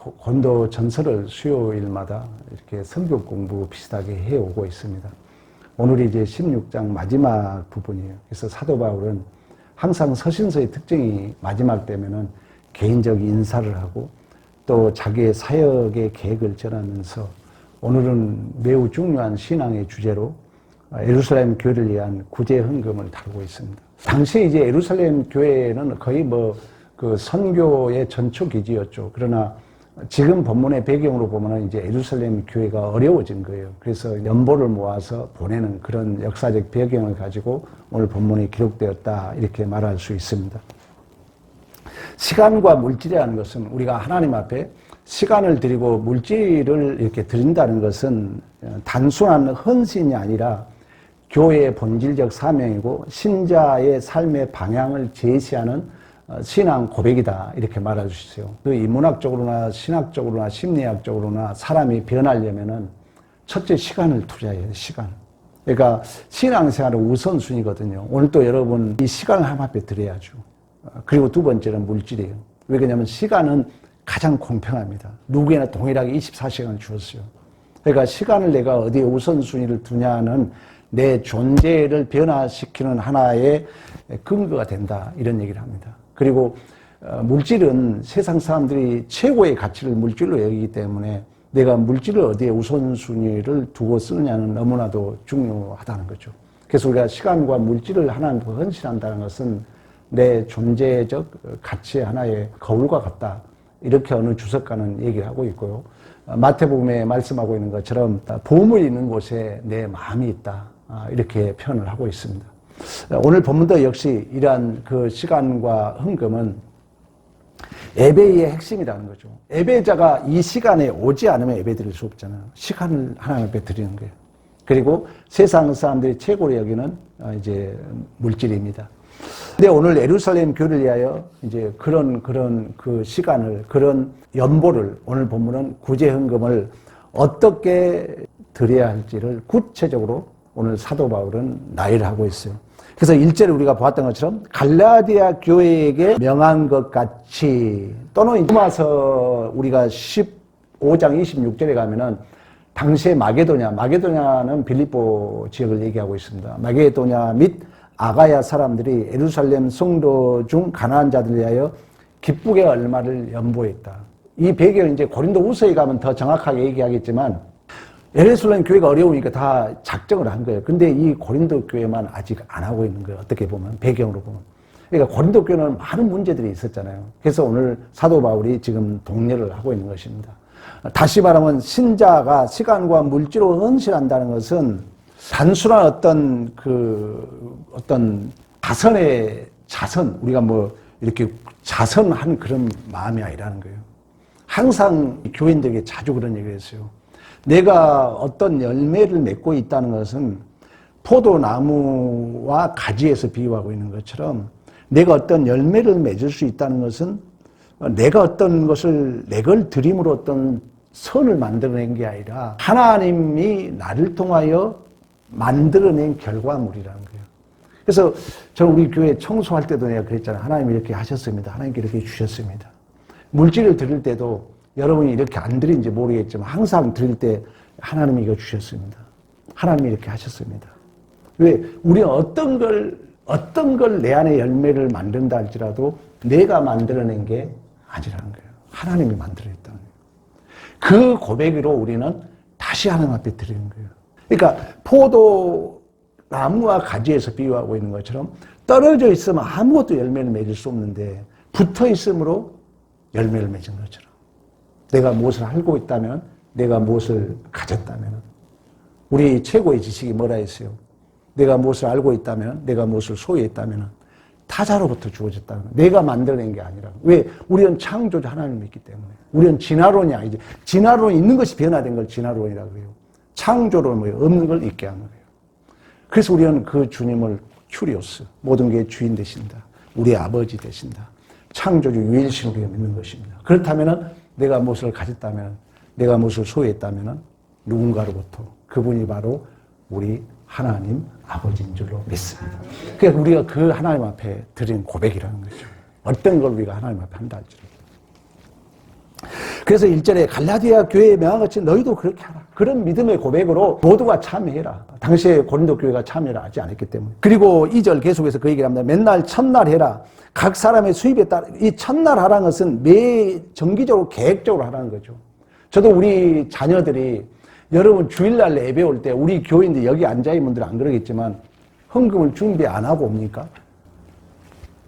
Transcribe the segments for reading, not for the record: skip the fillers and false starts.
고린도 전서를 수요일마다 이렇게 성경 공부 비슷하게 해오고 있습니다. 오늘이 이제 16장 마지막 부분이에요. 그래서 사도 바울은 항상 서신서의 특징이 마지막 되면은 개인적 인사를 하고 또 자기의 사역의 계획을 전하면서 오늘은 매우 중요한 신앙의 주제로 예루살렘 교회를 위한 구제 헌금을 다루고 있습니다. 당시 이제 예루살렘 교회는 거의 그 선교의 전초 기지였죠. 그러나 지금 본문의 배경으로 보면 이제 예루살렘 교회가 어려워진 거예요. 그래서 연보를 모아서 보내는 그런 역사적 배경을 가지고 오늘 본문이 기록되었다 이렇게 말할 수 있습니다. 시간과 물질이라는 것은 우리가 하나님 앞에 시간을 드리고 물질을 이렇게 드린다는 것은 단순한 헌신이 아니라 교회의 본질적 사명이고 신자의 삶의 방향을 제시하는 신앙 고백이다 이렇게 말할 수 있어요. 그 인문학적으로나 신학적으로나 심리학적으로나 사람이 변하려면은 첫째 시간을 투자해야 돼요. 시간. 그러니까 신앙생활은 우선순위거든요. 오늘 또 여러분 이 시간을 하나님 앞에 드려야죠. 그리고 두 번째는 물질이에요. 왜 그러냐면 시간은 가장 공평합니다. 누구에나 동일하게 24시간을 주었어요. 그러니까 시간을 내가 어디에 우선순위를 두냐는 내 존재를 변화시키는 하나의 근거가 된다 이런 얘기를 합니다. 그리고 물질은 세상 사람들이 최고의 가치를 물질로 여기기 때문에 내가 물질을 어디에 우선순위를 두고 쓰느냐는 너무나도 중요하다는 거죠. 그래서 우리가 시간과 물질을 하나님께 헌신한다는 것은 내 존재적 가치의 하나의 거울과 같다. 이렇게 어느 주석가는 얘기를 하고 있고요. 마태복음에 말씀하고 있는 것처럼 보물이 있는 곳에 내 마음이 있다. 이렇게 표현을 하고 있습니다. 오늘 본문도 역시 이러한 그 시간과 헌금은 예배의 핵심이라는 거죠. 예배자가 이 시간에 오지 않으면 예배 드릴 수 없잖아요. 시간을 하나님 앞에 드리는 거예요. 그리고 세상 사람들이 최고로 여기는 이제 물질입니다. 근데 오늘 예루살렘 교회를 위하여 이제 그런 그 시간을, 그런 연보를 오늘 본문은 구제 헌금을 어떻게 드려야 할지를 구체적으로 오늘 사도 바울은 나열을 하고 있어요. 그래서 1절에 우리가 보았던 것처럼 갈라디아 교회에게 명한 것 같이 또는 로마서 우리가 15장 26절에 가면은 당시의 마게도냐는 빌립보 지역을 얘기하고 있습니다. 마게도냐 및 아가야 사람들이 예루살렘 성도 중 가난한 자들을 위하여 기쁘게 얼마를 연보했다. 이 배경은 이제 고린도 후서에 가면 더 정확하게 얘기하겠지만 예루살렘 교회가 어려우니까 다 작정을 한 거예요. 근데 이 고린도 교회만 아직 안 하고 있는 거예요. 어떻게 보면, 배경으로 보면. 그러니까 고린도 교회는 많은 문제들이 있었잖아요. 그래서 오늘 사도 바울이 지금 독려를 하고 있는 것입니다. 다시 말하면 신자가 시간과 물질로 헌신한다는 것은 단순한 어떤 자선, 우리가 이렇게 자선한 그런 마음이 아니라는 거예요. 항상 교인들에게 자주 그런 얘기를 했어요. 내가 어떤 열매를 맺고 있다는 것은 포도나무와 가지에서 비유하고 있는 것처럼 내가 어떤 열매를 맺을 수 있다는 것은 내가 어떤 것을 내 걸 드림으로 어떤 선을 만들어낸 게 아니라 하나님이 나를 통하여 만들어낸 결과물이라는 거예요. 그래서 저는 우리 교회 청소할 때도 내가 그랬잖아요. 하나님이 이렇게 하셨습니다. 하나님께 이렇게 주셨습니다. 물질을 드릴 때도 여러분이 이렇게 안 드린지 모르겠지만 항상 드릴 때 하나님이 이거 주셨습니다. 하나님이 이렇게 하셨습니다. 왜? 우리는 어떤 걸 내 안에 열매를 만든다 할지라도 내가 만들어낸 게 아니라는 거예요. 하나님이 만들어냈다는 거예요. 그 고백으로 우리는 다시 하나님 앞에 드리는 거예요. 그러니까 포도나무와 가지에서 비유하고 있는 것처럼 떨어져 있으면 아무것도 열매를 맺을 수 없는데 붙어 있으므로 열매를 맺은 것처럼 내가 무엇을 알고 있다면, 내가 무엇을 가졌다면, 우리 최고의 지식이 뭐라 했어요? 내가 무엇을 알고 있다면, 내가 무엇을 소유했다면 타자로부터 주어졌다는 거예요. 내가 만들어낸 게 아니라. 왜? 우리는 창조주 하나님을 믿기 때문에. 우리는 진화론이 아니지. 진화론이 있는 것이 변화된 걸 진화론이라고 해요. 창조론은 없는 걸 있게 하는 거예요. 그래서 우리는 그 주님을 큐리오스, 모든 게 주인 되신다. 우리의 아버지 되신다. 창조주 유일신 우리가 믿는 것입니다. 그렇다면 내가 무엇을 가졌다면, 내가 무엇을 소유했다면 누군가로부터 그분이 바로 우리 하나님 아버지인 줄로 믿습니다. 그러니까 우리가 그 하나님 앞에 드리는 고백이라는 거죠. 어떤 걸 우리가 하나님 앞에 한다 할지라도. 그래서 1절에 갈라디아 교회에 명한 것이 너희도 그렇게 하라. 그런 믿음의 고백으로 모두가 참여해라. 당시에 고린도 교회가 참여를 하지 않았기 때문에. 그리고 2절 계속해서 그 얘기를 합니다. 맨날 첫날 해라. 각 사람의 수입에 따라. 이 첫날 하라는 것은 매 정기적으로 계획적으로 하라는 거죠. 저도 우리 자녀들이 여러분 주일날 예배 올 때 우리 교인들 여기 앉아있는 분들은 안 그러겠지만 헌금을 준비 안 하고 옵니까?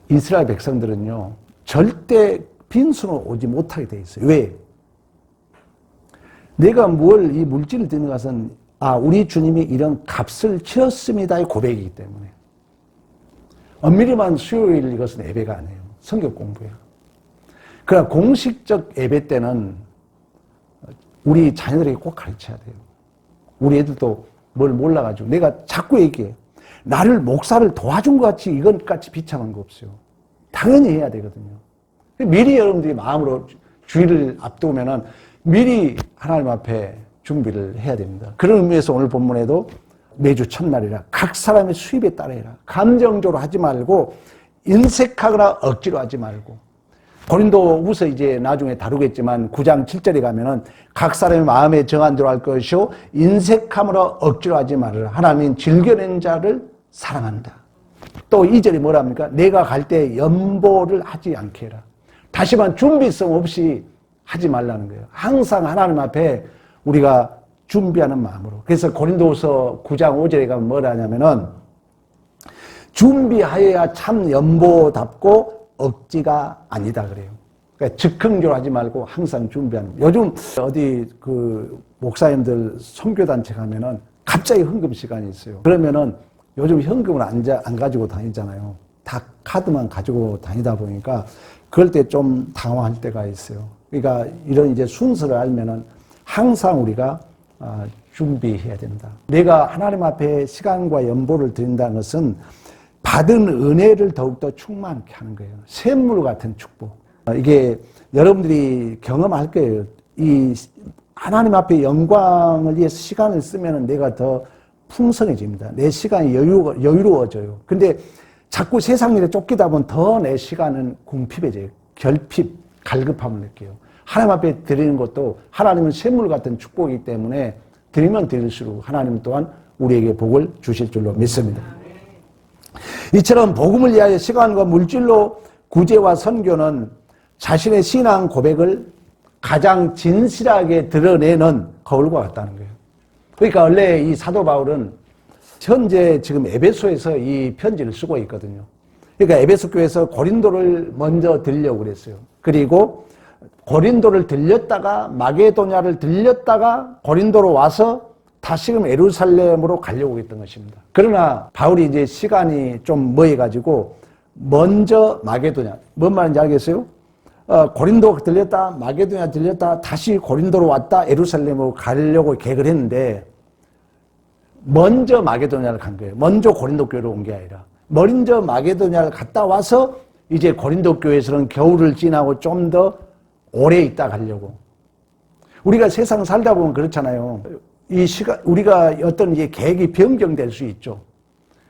이스라엘 백성들은요 절대 빈손으로 오지 못하게 돼 있어요. 왜? 내가 뭘 이 물질을 드는 것은 우리 주님이 이런 값을 치렀습니다의 고백이기 때문에. 엄밀히만 수요일 이것은 예배가 아니에요. 성경 공부예요. 그러나 공식적 예배 때는 우리 자녀들에게 꼭 가르쳐야 돼요. 우리 애들도 뭘 몰라가지고 내가 자꾸 얘기해. 나를 목사를 도와준 것 같이 이것같이 비참한 거 없어요. 당연히 해야 되거든요. 미리 여러분들이 마음으로 주일을 앞두면은 미리 하나님 앞에 준비를 해야 됩니다. 그런 의미에서 오늘 본문에도 매주 첫날이라 각 사람의 수입에 따라 해라. 감정적으로 하지 말고 인색하거나 억지로 하지 말고. 고린도후서 이제 나중에 다루겠지만 9장 7절에 가면은 각 사람의 마음에 정한 대로 할 것이요 인색함으로 억지로 하지 말라. 하나님은 즐겨낸 자를 사랑한다. 또 2절이 뭐랍니까? 내가 갈 때 연보를 하지 않게 해라. 다시 말해 준비성 없이 하지 말라는 거예요. 항상 하나님 앞에 우리가 준비하는 마음으로. 그래서 고린도후서 9장 5절에 가면 뭐라 하냐면은 준비하여야 참 연보답고 억지가 아니다 그래요. 그러니까 즉흥적으로 하지 말고 항상 준비하는. 요즘 어디 그 목사님들 선교단체 가면은 갑자기 헌금 시간이 있어요. 그러면은 요즘 현금을 안 가지고 다니잖아요. 다 카드만 가지고 다니다 보니까 그럴 때 좀 당황할 때가 있어요. 그러니까 이런 이제 순서를 알면은 항상 우리가 준비해야 된다. 내가 하나님 앞에 시간과 연보를 드린다는 것은 받은 은혜를 더욱더 충만케 하는 거예요. 샘물 같은 축복. 이게 여러분들이 경험할 거예요. 이 하나님 앞에 영광을 위해서 시간을 쓰면 내가 더 풍성해집니다. 내 시간이 여유로워져요. 근데 자꾸 세상 일에 쫓기다 보면 더 내 시간은 궁핍해져요. 결핍, 갈급함을 느껴요. 하나님 앞에 드리는 것도 하나님은 샘물 같은 축복이기 때문에 드리면 드릴수록 하나님 또한 우리에게 복을 주실 줄로 믿습니다. 이처럼 복음을 위하여 시간과 물질로 구제와 선교는 자신의 신앙 고백을 가장 진실하게 드러내는 거울과 같다는 거예요. 그러니까 원래 이 사도 바울은 현재 지금 에베소에서 이 편지를 쓰고 있거든요. 그러니까 에베소 교회에서 고린도를 먼저 들려고 그랬어요. 그리고 고린도를 들렸다가 마게도냐를 들렸다가 고린도로 와서 다시금 예루살렘으로 가려고 했던 것입니다. 그러나 바울이 이제 시간이 좀 뭐해가지고 먼저 마게도냐, 뭔 말인지 알겠어요? 고린도 들렸다, 마게도냐 들렸다, 다시 고린도로 왔다, 예루살렘으로 가려고 계획을 했는데 먼저 마게도냐를 간 거예요. 먼저 고린도 교회로 온 게 아니라 먼저 마게도냐를 갔다 와서 이제 고린도 교회에서는 겨울을 지나고 좀 더 오래 있다 가려고. 우리가 세상 살다 보면 그렇잖아요. 이 시간, 우리가 어떤 이제 계획이 변경될 수 있죠.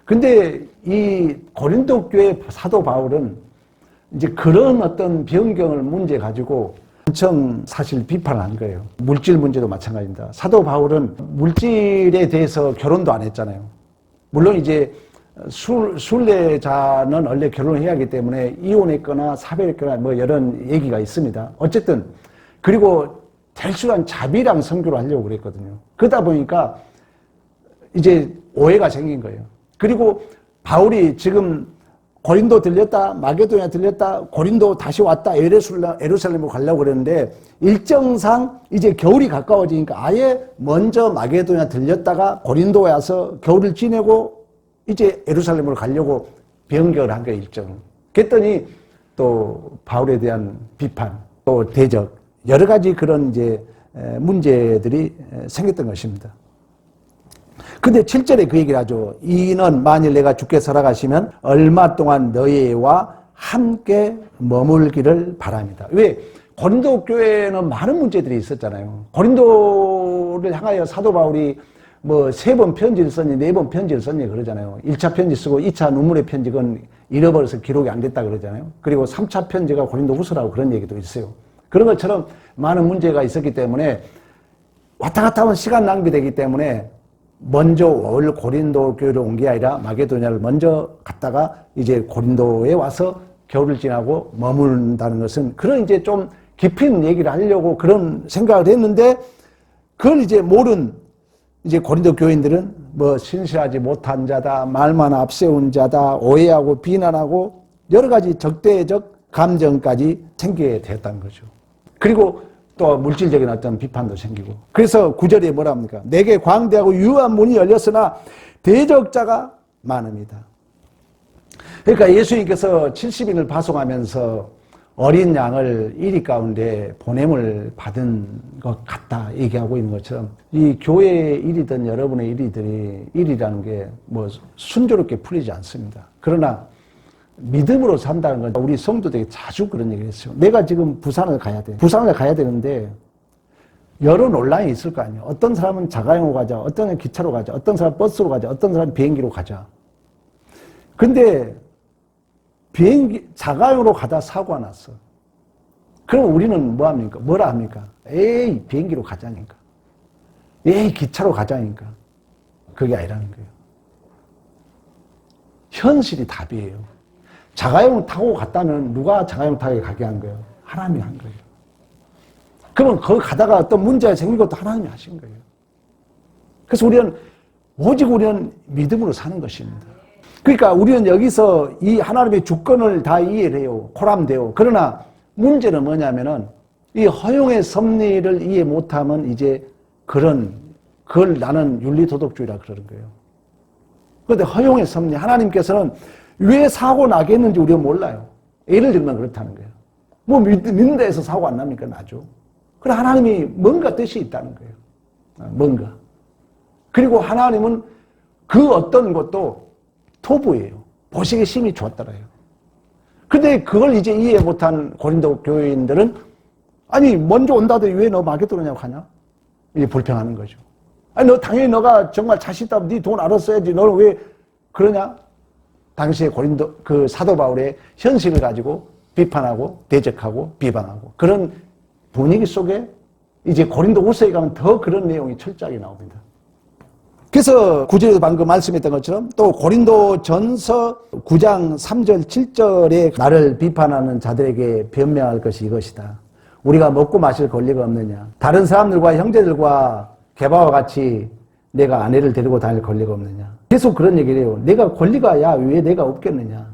근데 이 고린도 교회 사도 바울은 이제 그런 어떤 변경을 문제 가지고 엄청 사실 비판한 거예요. 물질 문제도 마찬가지입니다. 사도 바울은 물질에 대해서 결혼도 안 했잖아요. 물론 이제 순례자는 원래 결혼을 해야 하기 때문에 이혼했거나 사별했거나 뭐 이런 얘기가 있습니다. 어쨌든 그리고 될수록 자비랑 선교를 하려고 그랬거든요. 그러다 보니까 이제 오해가 생긴 거예요. 그리고 바울이 지금 고린도 들렸다, 마게도냐 들렸다, 고린도 다시 왔다, 예루살렘으로 가려고 그랬는데 일정상 이제 겨울이 가까워지니까 아예 먼저 마게도냐 들렸다가 고린도에 와서 겨울을 지내고 이제 예루살렘으로 가려고 변경을 한 거예요, 일정. 그랬더니 또 바울에 대한 비판, 또 대적, 여러 가지 그런 이제 문제들이 생겼던 것입니다. 근데 7절에 그 얘기를 하죠. 이는 만일 내가 주께 살아가시면 얼마 동안 너희와 함께 머물기를 바랍니다. 왜? 고린도 교회는 많은 문제들이 있었잖아요. 고린도를 향하여 사도 바울이 뭐 3번 편지를 썼니 4번 편지를 썼니 그러잖아요. 1차 편지 쓰고 2차 눈물의 편지는 잃어버려서 기록이 안 됐다 그러잖아요. 그리고 3차 편지가 고린도 후서라고 그런 얘기도 있어요. 그런 것처럼 많은 문제가 있었기 때문에 왔다 갔다 하면 시간 낭비되기 때문에 먼저 올 고린도 교회로 온 게 아니라 마게도냐를 먼저 갔다가 이제 고린도에 와서 겨울을 지나고 머문다는 것은 그런 이제 좀 깊이 있는 얘기를 하려고 그런 생각을 했는데 그걸 이제 모른 이제 고린도 교인들은 뭐 신실하지 못한 자다, 말만 앞세운 자다, 오해하고 비난하고 여러 가지 적대적 감정까지 생기게 되었다는 거죠. 그리고 또 물질적인 어떤 비판도 생기고. 그래서 9절에 뭐라 합니까? 내게 광대하고 유한 문이 열렸으나 대적자가 많습니다. 그러니까 예수님께서 70인을 파송하면서 어린 양을 1위 가운데 보냄을 받은 것 같다 얘기하고 있는 것처럼 이 교회의 일이든 여러분의 일이들이 일이라는 게 뭐 순조롭게 풀리지 않습니다. 그러나 믿음으로 산다는 건 우리 성도들에게 자주 그런 얘기를 했어요. 내가 지금 부산을 가야 돼. 부산을 가야 되는데 여러 논란이 있을 거 아니에요. 어떤 사람은 자가용으로 가자, 어떤 사람은 기차로 가자, 어떤 사람은 버스로 가자, 어떤 사람은 비행기로 가자. 근데 자가용으로 가다 사고가 났어. 그럼 우리는 뭐 합니까? 뭐라 합니까? 에이, 비행기로 가자니까. 에이, 기차로 가자니까. 그게 아니라는 거예요. 현실이 답이에요. 자가용을 타고 갔다면 누가 자가용 타고 가게 한 거예요? 하나님이 한 거예요. 그러면 거기 가다가 어떤 문제가 생긴 것도 하나님이 하신 거예요. 그래서 오직 우리는 믿음으로 사는 것입니다. 그러니까 우리는 여기서 이 하나님의 주권을 다 이해를 해요. 코람돼요. 그러나 문제는 뭐냐면은 이 허용의 섭리를 이해 못하면 이제 그걸 나는 윤리도덕주의라 그러는 거예요. 그런데 허용의 섭리, 하나님께서는 왜 사고 나겠는지 우리가 몰라요. 예를 들면 그렇다는 거예요. 뭐 믿는 데에서 사고 안 납니까? 나죠. 그래 하나님이 뭔가 뜻이 있다는 거예요. 뭔가. 그리고 하나님은 그 어떤 것도 토부예요. 보시기에 심히 좋았더라요. 근데 그걸 이제 이해 못한 고린도 교인들은 아니 먼저 온다더니 왜 너 마게도냐고 하냐? 이게 불평하는 거죠. 아니 너 당연히 너가 정말 자신 있다면 네 돈 알았어야지. 너는 왜 그러냐? 당시에 고린도 그 사도 바울의 현실을 가지고 비판하고 대적하고 비방하고 그런 분위기 속에 이제 고린도 후서에 가면 더 그런 내용이 철저하게 나옵니다. 그래서 9절에도 방금 말씀했던 것처럼 또 고린도 전서 9장 3절 7절에 나를 비판하는 자들에게 변명할 것이 이것이다. 우리가 먹고 마실 권리가 없느냐. 다른 사람들과 형제들과 개바와 같이 내가 아내를 데리고 다닐 권리가 없느냐. 계속 그런 얘기를 해요. 내가 권리가 왜 내가 없겠느냐.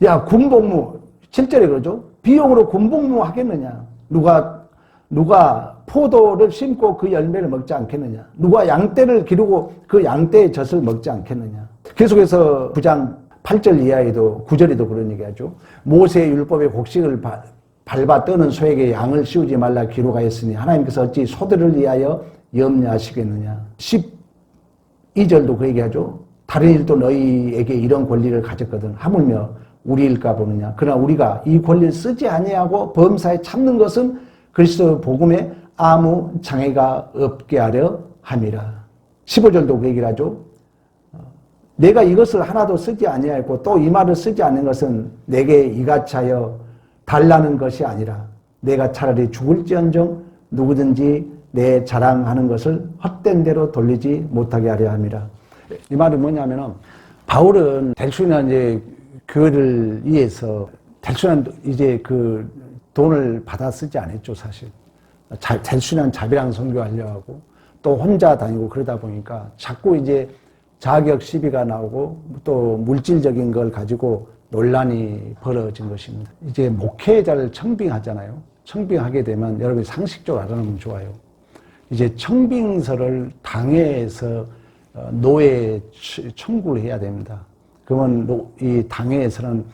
야 군복무 7절에 그러죠. 비용으로 군복무 하겠느냐. 누가 포도를 심고 그 열매를 먹지 않겠느냐. 누가 양떼를 기르고 그 양떼의 젖을 먹지 않겠느냐. 계속해서 9장 8절 이하에도 9절에도 그런 얘기하죠. 모세의 율법의 곡식을 밟아 떠는 소에게 양을 씌우지 말라 기록하였으니 하나님께서 어찌 소들을 위하여 염려하시겠느냐. 12절도 그 얘기하죠. 다른 일도 너희에게 이런 권리를 가졌거든 하물며 우리 일까 보느냐. 그러나 우리가 이 권리를 쓰지 아니하고 범사에 참는 것은 그리스도 복음에 아무 장애가 없게 하려 함이라. 15절도 그 얘기를 하죠. 내가 이것을 하나도 쓰지 아니하였고 또 이 말을 쓰지 않는 것은 내게 이같이 하여 달라는 것이 아니라 내가 차라리 죽을지언정 누구든지 내 자랑하는 것을 헛된 대로 돌리지 못하게 하려 함이라. 이 말은 뭐냐면은 바울은 대충이나 이제 교회를 위해서 대충은 이제 그 돈을 받아 쓰지 않았죠, 사실. 대충한 자비랑 선교하려고 하고 또 혼자 다니고 그러다 보니까 자꾸 이제 자격 시비가 나오고 또 물질적인 걸 가지고 논란이 벌어진 것입니다. 이제 목회자를 청빙하잖아요. 청빙하게 되면 여러분이 상식적으로 알아놓으면 좋아요. 이제 청빙서를 당회에서 노회에 청구를 해야 됩니다. 그러면 이 당회에서는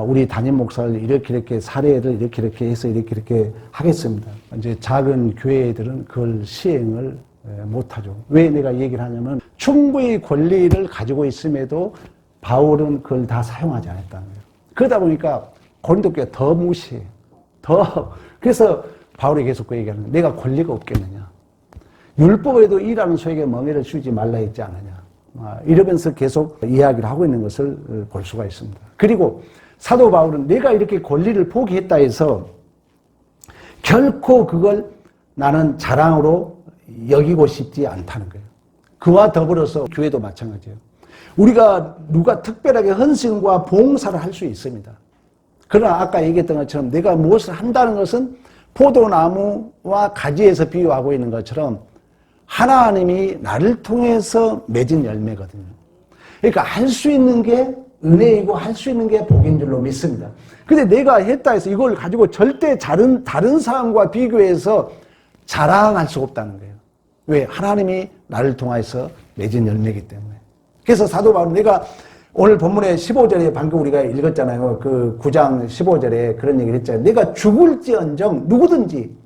우리 담임 목사를 이렇게 사례를 이렇게 해서 이렇게 하겠습니다. 이제 작은 교회들은 그걸 시행을 못하죠. 왜 내가 이 얘기를 하냐면 충분히 권리를 가지고 있음에도 바울은 그걸 다 사용하지 않았다는 거예요. 그러다 보니까 고린도 교회가 더 무시해. 그래서 바울이 계속 그 얘기하는 거예요. 내가 권리가 없겠느냐. 율법에도 일하는 소에게 멍에를 씌우지 말라 했지 않느냐. 이러면서 계속 이야기를 하고 있는 것을 볼 수가 있습니다. 그리고 사도 바울은 내가 이렇게 권리를 포기했다 해서 결코 그걸 나는 자랑으로 여기고 싶지 않다는 거예요. 그와 더불어서 교회도 마찬가지예요. 우리가 누가 특별하게 헌신과 봉사를 할 수 있습니다. 그러나 아까 얘기했던 것처럼 내가 무엇을 한다는 것은 포도나무와 가지에서 비유하고 있는 것처럼 하나님이 나를 통해서 맺은 열매거든요. 그러니까 할 수 있는 게 은혜이고 할 수 있는 게 복인 줄로 믿습니다. 근데 내가 했다 해서 이걸 가지고 절대 다른 사람과 비교해서 자랑할 수 없다는 거예요. 왜? 하나님이 나를 통해서 맺은 열매이기 때문에. 그래서 사도 바울은 내가 오늘 본문의 15절에 방금 우리가 읽었잖아요. 그 9장 15절에 그런 얘기를 했잖아요. 내가 죽을지언정 누구든지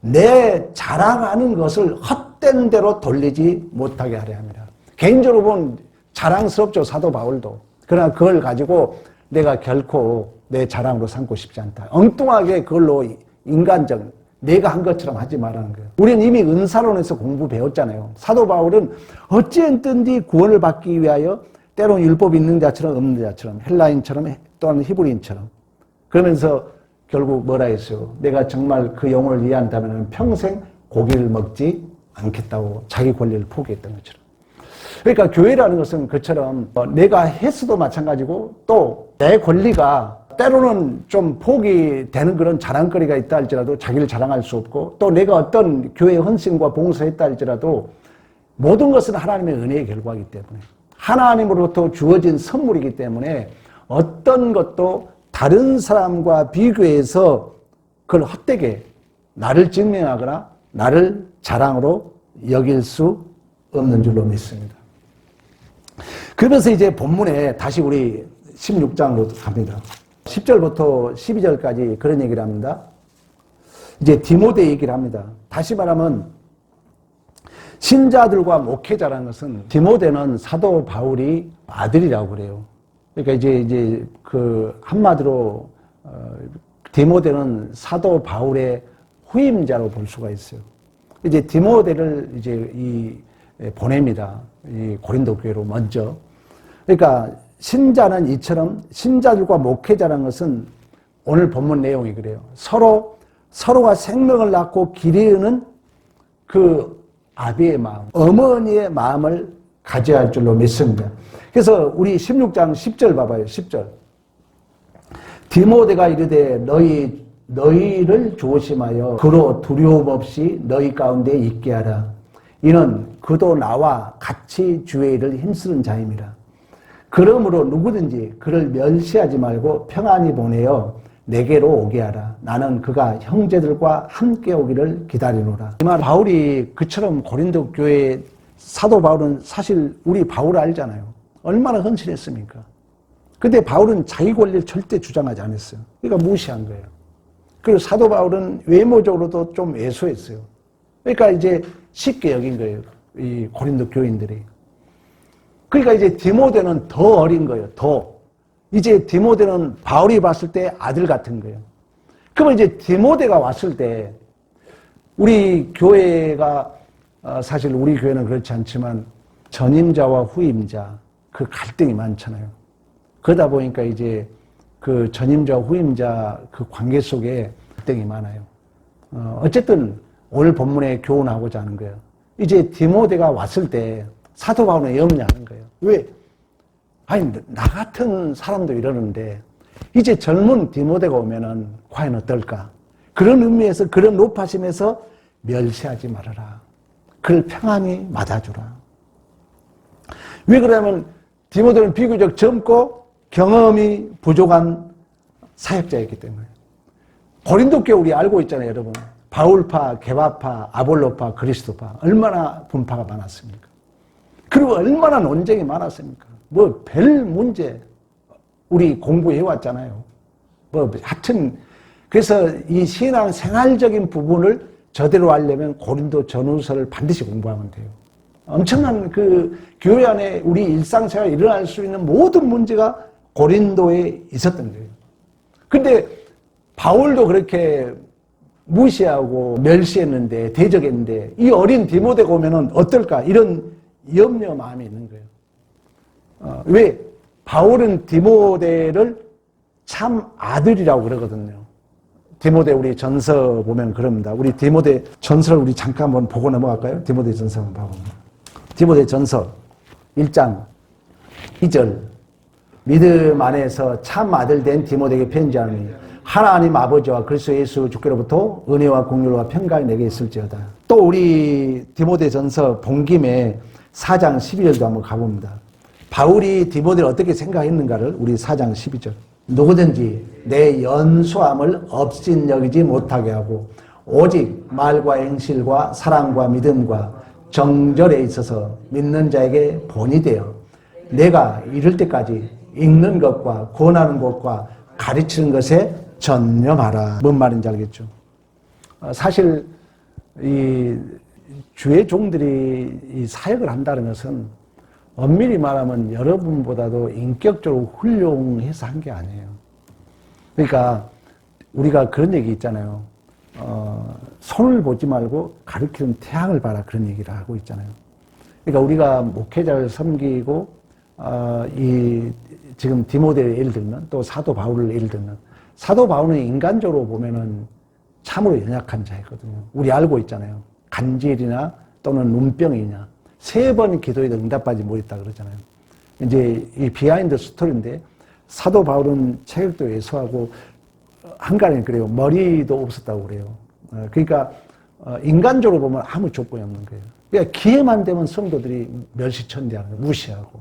내 자랑하는 것을 헛된 대로 돌리지 못하게 하려 합니다. 개인적으로 보면 자랑스럽죠, 사도 바울도. 그러나 그걸 가지고 내가 결코 내 자랑으로 삼고 싶지 않다. 엉뚱하게 그걸로 인간적, 내가 한 것처럼 하지 말라는 거예요. 우리는 이미 은사론에서 공부 배웠잖아요. 사도 바울은 어찌했든지 구원을 받기 위하여 때로는 율법 있는 자처럼 없는 자처럼 헬라인처럼 또는 히브리인처럼 그러면서 결국 뭐라 했어요? 내가 정말 그 영혼을 이해한다면 평생 고기를 먹지 않겠다고 자기 권리를 포기했던 것처럼. 그러니까 교회라는 것은 그처럼 내가 했어도 마찬가지고 또 내 권리가 때로는 좀 포기되는 그런 자랑거리가 있다 할지라도 자기를 자랑할 수 없고 또 내가 어떤 교회 헌신과 봉사했다 할지라도 모든 것은 하나님의 은혜의 결과이기 때문에 하나님으로부터 주어진 선물이기 때문에 어떤 것도 다른 사람과 비교해서 그걸 헛되게 나를 증명하거나 나를 자랑으로 여길 수 없는 줄로 믿습니다. 그러면서 이제 본문에 다시 우리 16장으로 갑니다. 10절부터 12절까지 그런 얘기를 합니다. 이제 디모데 얘기를 합니다. 다시 말하면 신자들과 목회자라는 것은 디모데는 사도 바울이 아들이라고 그래요. 그러니까 이제 그 한마디로 디모데는 사도 바울의 후임자로 볼 수가 있어요. 이제 디모데를 이제 보냅니다. 이 고린도 교회로 먼저. 그러니까 신자는 이처럼 신자들과 목회자라는 것은 오늘 본문 내용이 그래요. 서로가 생명을 낳고 기르는 그 아비의 마음, 어머니의 마음을 가져야 할 줄로 믿습니다. 그래서 우리 16장 10절 봐봐요. 10절. 디모데가 이르되 너희를 조심하여 그로 두려움 없이 너희 가운데 있게 하라. 이는 그도 나와 같이 주의 일을 힘쓰는 자임이라. 그러므로 누구든지 그를 멸시하지 말고 평안히 보내어 내게로 오게 하라. 나는 그가 형제들과 함께 오기를 기다리노라. 이 말 바울이 그처럼 고린도 교회 사도 바울은 사실 우리 바울을 알잖아요. 얼마나 헌신했습니까? 근데 바울은 자기 권리를 절대 주장하지 않았어요. 그러니까 무시한 거예요. 그리고 사도 바울은 외모적으로도 좀 왜소했어요. 그러니까 이제 쉽게 여긴 거예요. 이 고린도 교인들이. 그러니까 이제 디모데는 더 어린 거예요. 이제 디모데는 바울이 봤을 때 아들 같은 거예요. 그러면 이제 디모데가 왔을 때 우리 교회가 사실 우리 교회는 그렇지 않지만 전임자와 후임자 그 갈등이 많잖아요. 그러다 보니까 이제 그 전임자와 후임자 그 관계 속에 갈등이 많아요. 어쨌든 오늘 본문에 교훈하고자 하는 거예요. 이제 디모데가 왔을 때 사도 바울은 염려하는 거예요. 왜? 아니 나 같은 사람도 이러는데 이제 젊은 디모데가 오면은 과연 어떨까? 그런 의미에서 그런 높아심에서 멸시하지 말아라. 그를 평안히 맞아주라. 왜 그러냐면 디모데는 비교적 젊고 경험이 부족한 사역자였기 때문에. 고린도 교회 우리 알고 있잖아요, 여러분. 바울파, 게바파, 아볼로파, 그리스도파 얼마나 분파가 많았습니까? 그리고 얼마나 논쟁이 많았습니까? 뭐 별 문제 우리 공부해왔잖아요. 뭐 하여튼 그래서 이 신앙 생활적인 부분을 저대로 하려면 고린도 전후서를 반드시 공부하면 돼요. 엄청난 그 교회 안에 우리 일상생활에 일어날 수 있는 모든 문제가 고린도에 있었던 거예요. 근데 바울도 그렇게 무시하고 멸시했는데 대적했는데 이 어린 디모데가 오면은 어떨까 이런 염려 마음이 있는 거예요. 왜? 바울은 디모데를 참 아들이라고 그러거든요. 디모데 우리 전서 보면 그럽니다. 우리 디모데 전서를 우리 잠깐 한번 보고 넘어갈까요? 디모데 전서 한번 봐봅니다. 디모데 전서 1장 2절 믿음 안에서 참 아들 된 디모데에게 편지하노니 하나님 아버지와 그리스도 예수 주께로부터 은혜와 공율과 평강이 내게 있을지어다. 또 우리 디모데 전서 본 김에 4장 12절도 한번 가봅니다. 바울이 디모데를 어떻게 생각했는가를 우리 4장 12절 누구든지 내 연소함을 업신여기지 못하게 하고 오직 말과 행실과 사랑과 믿음과 정절에 있어서 믿는 자에게 본이 되어 내가 이를 때까지 읽는 것과 권하는 것과 가르치는 것에 전념하라. 뭔 말인지 알겠죠? 사실 이 주의 종들이 이 사역을 한다는 것은 엄밀히 말하면 여러분보다도 인격적으로 훌륭해서 한 게 아니에요. 그러니까 우리가 그런 얘기 있잖아요. 손을 보지 말고 가리키는 태양을 봐라, 그런 얘기를 하고 있잖아요. 그러니까 우리가 목회자를 섬기고 지금 디모데를 예를 들면 또 사도 바울을 예를 들면 사도 바울은 인간적으로 보면은 참으로 연약한 자이거든요. 우리 알고 있잖아요. 간질이나 또는 눈병이냐 3번 기도에도 응답받지 못했다 그러잖아요. 이제 이 비하인드 스토리인데 사도 바울은 체격도 왜소하고 한간에 그래요. 머리도 없었다고 그래요. 그러니까 인간적으로 보면 아무 조건이 없는 거예요. 그러니까 기회만 되면 성도들이 멸시천대하는 거예요. 무시하고.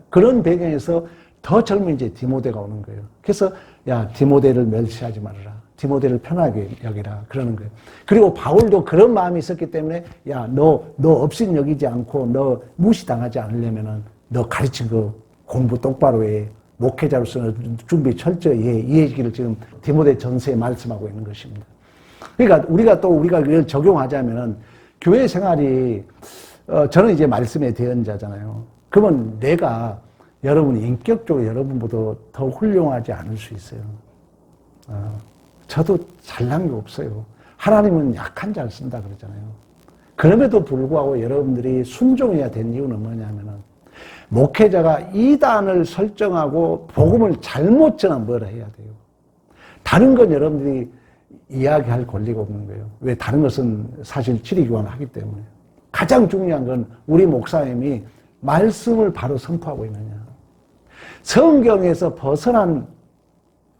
그런 배경에서 더 젊은 이제 디모데가 오는 거예요. 그래서 야 디모데를 멸시하지 말아라. 디모데를 편하게 여기라 그러는 거예요. 그리고 바울도 그런 마음이 있었기 때문에 야 너 업신 여기지 않고 너 무시당하지 않으려면은 너 가르친 거 공부 똑바로 해. 목회자로서는 준비 철저히 해. 이 얘기를 지금 디모데 전서에 말씀하고 있는 것입니다. 그러니까 우리가 이걸 적용하자면은 교회 생활이 저는 이제 말씀의 대언자잖아요. 그러면 내가 여러분 인격적으로 여러분보다 더 훌륭하지 않을 수 있어요. 저도 잘난 게 없어요. 하나님은 약한 자를 쓴다 그러잖아요. 그럼에도 불구하고 여러분들이 순종해야 되는 이유는 뭐냐면은 목회자가 이단을 설정하고 복음을 잘못 전하면 뭐라 해야 돼요. 다른 건 여러분들이 이야기할 권리가 없는 거예요. 왜? 다른 것은 사실 치리교환하기 때문에. 가장 중요한 건 우리 목사님이 말씀을 바로 선포하고 있느냐. 성경에서 벗어난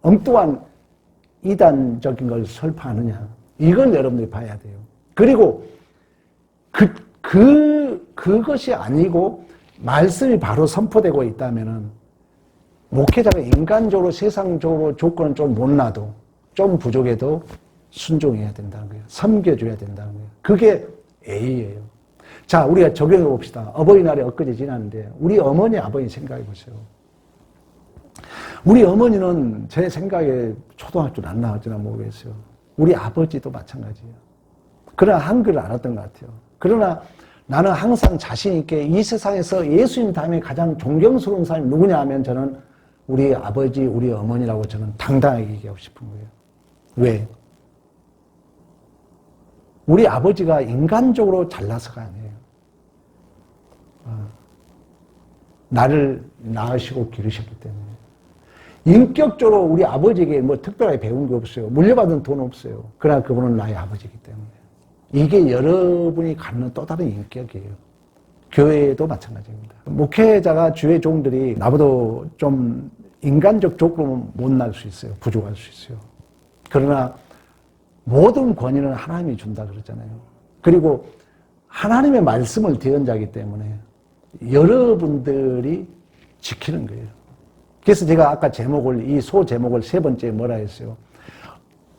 엉뚱한 이단적인 걸 설파하느냐. 이걸 여러분들이 봐야 돼요. 그리고 그것이 아니고 말씀이 바로 선포되고 있다면은 목회자가 인간적으로 세상적으로 조건은 좀 못나도 좀 부족해도 순종해야 된다는 거예요. 섬겨줘야 된다는 거예요. 그게 A예요. 자, 우리가 적용해 봅시다. 어버이날이 엊그제 지났는데 우리 어머니 아버지 생각해 보세요. 우리 어머니는 제 생각에 초등학교를 안 나왔지나 모르겠어요. 우리 아버지도 마찬가지예요. 그러나 한글을 알았던 것 같아요. 그러나 나는 항상 자신 있게 이 세상에서 예수님 다음에 가장 존경스러운 사람이 누구냐 하면 저는 우리 아버지, 우리 어머니라고 저는 당당하게 얘기하고 싶은 거예요. 왜? 우리 아버지가 인간적으로 잘나서가 아니에요. 나를 낳으시고 기르셨기 때문에. 인격적으로 우리 아버지에게 뭐 특별하게 배운 게 없어요. 물려받은 돈 없어요. 그러나 그분은 나의 아버지이기 때문에. 이게 여러분이 갖는 또 다른 인격이에요. 교회도 마찬가지입니다. 목회자가 주의 종들이 나보다 좀 인간적 조건은 못날 수 있어요. 부족할 수 있어요. 그러나 모든 권위는 하나님이 준다 그러잖아요. 그리고 하나님의 말씀을 대언자이기 때문에 여러분들이 지키는 거예요. 그래서 제가 아까 이 소 제목을 3번째에 뭐라 했어요?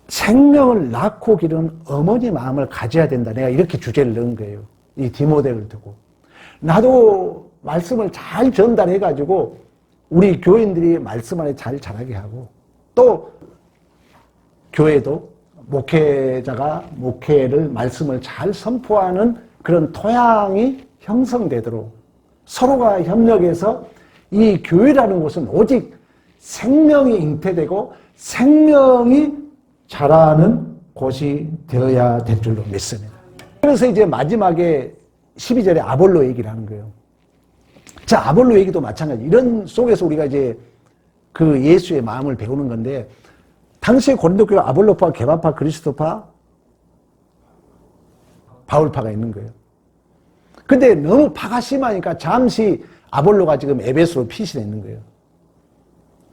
생명을 낳고 기르는 어머니 마음을 가져야 된다. 내가 이렇게 주제를 넣은 거예요. 이 디모데를 두고. 나도 말씀을 잘 전달해가지고 우리 교인들이 말씀 안에 잘 자라게 하고 또 교회도 목회자가 말씀을 잘 선포하는 그런 토양이 형성되도록 서로가 협력해서 이 교회라는 곳은 오직 생명이 잉태되고 생명이 자라는 곳이 되어야 될 줄로 믿습니다. 그래서 이제 마지막에 12절에 아볼로 얘기를 하는 거예요. 자, 아볼로 얘기도 마찬가지. 이런 속에서 우리가 이제 그 예수의 마음을 배우는 건데 당시에 고린도 교회 아볼로파, 게바파, 그리스도파, 바울파가 있는 거예요. 근데 너무 파가 심하니까 잠시 아볼로가 지금 에베소로 피신해 있는 거예요.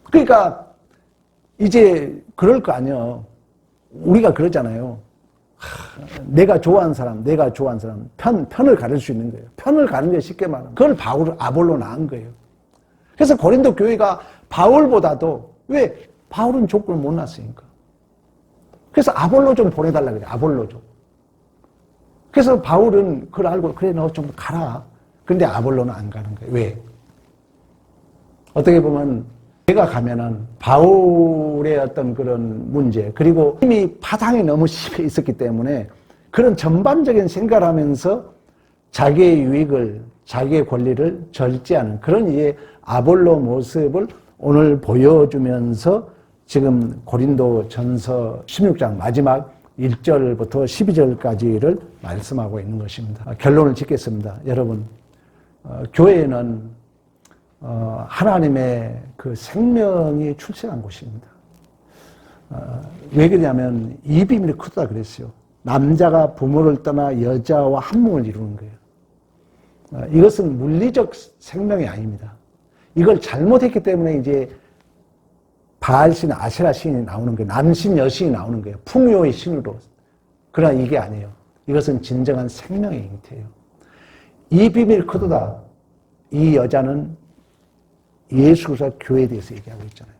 그러니까 이제 그럴 거 아니에요. 우리가 그러잖아요. 내가 좋아하는 사람, 편을 가를 수 있는 거예요. 편을 가는 게 쉽게 말하면. 그걸 아볼로 낳은 거예요. 그래서 고린도 교회가 바울보다도, 왜? 바울은 조건을 못 놨으니까. 그래서 아볼로 좀 보내달라 그래, 아볼로 좀. 그래서 바울은 그걸 알고, 그래, 너 좀 가라. 근데 아볼로는 안 가는 거예요. 왜? 어떻게 보면, 내가 가면은 바울의 어떤 그런 문제, 그리고 이미 파장이 너무 심해 있었기 때문에 그런 전반적인 생각을 하면서 자기의 유익을, 자기의 권리를 절제하는 그런 이제 아볼로 모습을 오늘 보여주면서 지금 고린도 전서 16장 마지막 1절부터 12절까지를 말씀하고 있는 것입니다. 결론을 짓겠습니다. 여러분, 교회는 하나님의 그 생명이 출생한 곳입니다. 왜 그러냐면 이 비밀이 크다 그랬어요. 남자가 부모를 떠나 여자와 한 몸을 이루는 거예요. 이것은 물리적 생명이 아닙니다. 이걸 잘못했기 때문에 이제 바알신, 아세라 신이 나오는 거예요. 남신, 여신이 나오는 거예요. 풍요의 신으로. 그러나 이게 아니에요. 이것은 진정한 생명의 잉태예요. 이 비밀이 크다. 이 여자는 예수 그리스도 교회에 대해서 얘기하고 있잖아요.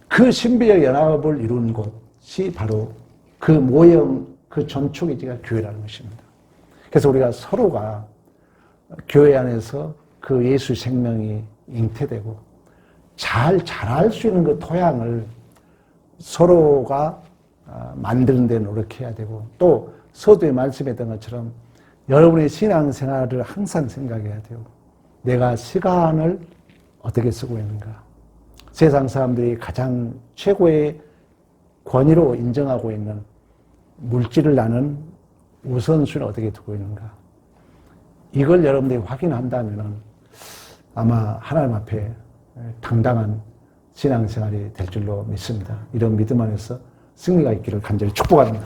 그 신비의 연합을 이룬 곳이 바로 그 모형, 그 전초기지가 교회라는 것입니다. 그래서 우리가 서로가 교회 안에서 그 예수 생명이 잉태되고 잘 자랄 수 있는 그 토양을 서로가 만드는 데 노력해야 되고, 또 서두에 말씀했던 것처럼 여러분의 신앙생활을 항상 생각해야 되고, 내가 시간을 어떻게 쓰고 있는가? 세상 사람들이 가장 최고의 권위로 인정하고 있는 물질을 나는 우선순위를 어떻게 두고 있는가? 이걸 여러분들이 확인한다면 아마 하나님 앞에 당당한 신앙생활이 될 줄로 믿습니다. 이런 믿음 안에서 승리가 있기를 간절히 축복합니다.